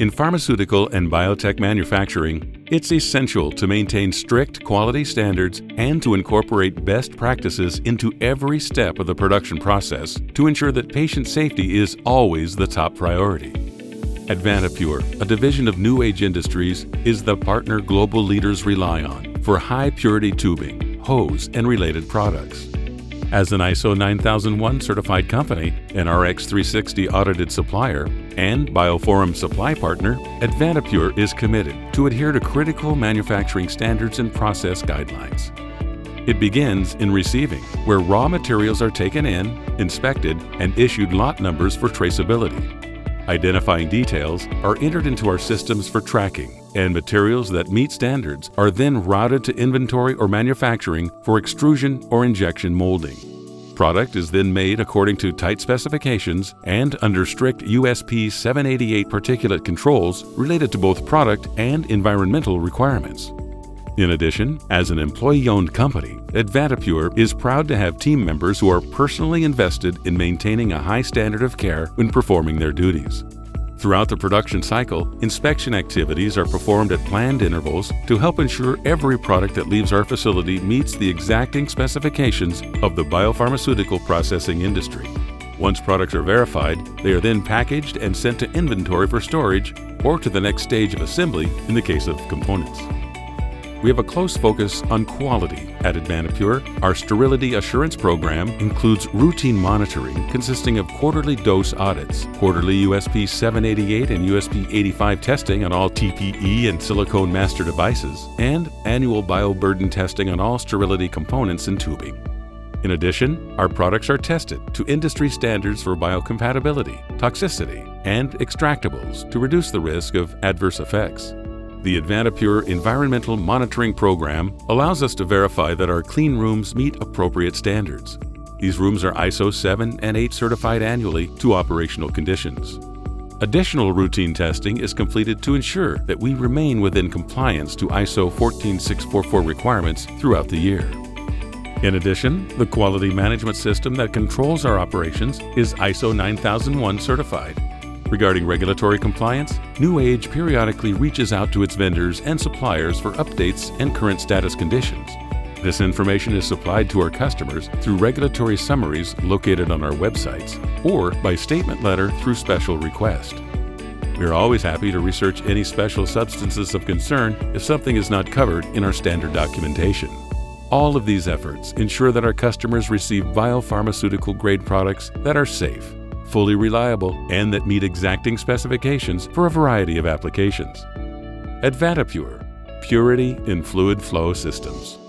In pharmaceutical and biotech manufacturing, it's essential to maintain strict quality standards and to incorporate best practices into every step of the production process to ensure that patient safety is always the top priority. AdvantaPure, a division of NewAge Industries, is the partner global leaders rely on for high-purity tubing, hose, and related products. As an ISO 9001 certified company, an RX360 audited supplier, and Bioforum supply partner, AdvantaPure is committed to adhere to critical manufacturing standards and process guidelines. It begins in receiving, where raw materials are taken in, inspected, and issued lot numbers for traceability. Identifying details are entered into our systems for tracking, and materials that meet standards are then routed to inventory or manufacturing for extrusion or injection molding. Product is then made according to tight specifications and under strict USP 788 particulate controls related to both product and environmental requirements. In addition, as an employee-owned company, AdvantaPure is proud to have team members who are personally invested in maintaining a high standard of care when performing their duties. Throughout the production cycle, inspection activities are performed at planned intervals to help ensure every product that leaves our facility meets the exacting specifications of the biopharmaceutical processing industry. Once products are verified, they are then packaged and sent to inventory for storage or to the next stage of assembly in the case of components. We have a close focus on quality at AdvantaPure. Our sterility assurance program includes routine monitoring consisting of quarterly dose audits, quarterly USP 788 and USP 85 testing on all TPE and silicone master devices, and annual bioburden testing on all sterility components and tubing. In addition, our products are tested to industry standards for biocompatibility, toxicity, and extractables to reduce the risk of adverse effects. The AdvantaPure Environmental Monitoring Program allows us to verify that our clean rooms meet appropriate standards. These rooms are ISO 7 and 8 certified annually to operational conditions. Additional routine testing is completed to ensure that we remain within compliance to ISO 14644 requirements throughout the year. In addition, the quality management system that controls our operations is ISO 9001 certified. Regarding regulatory compliance, NewAge periodically reaches out to its vendors and suppliers for updates and current status conditions. This information is supplied to our customers through regulatory summaries located on our websites or by statement letter through special request. We are always happy to research any special substances of concern if something is not covered in our standard documentation. All of these efforts ensure that our customers receive biopharmaceutical grade products that are safe, fully reliable, and that meet exacting specifications for a variety of applications. AdvantaPure, purity in fluid flow systems.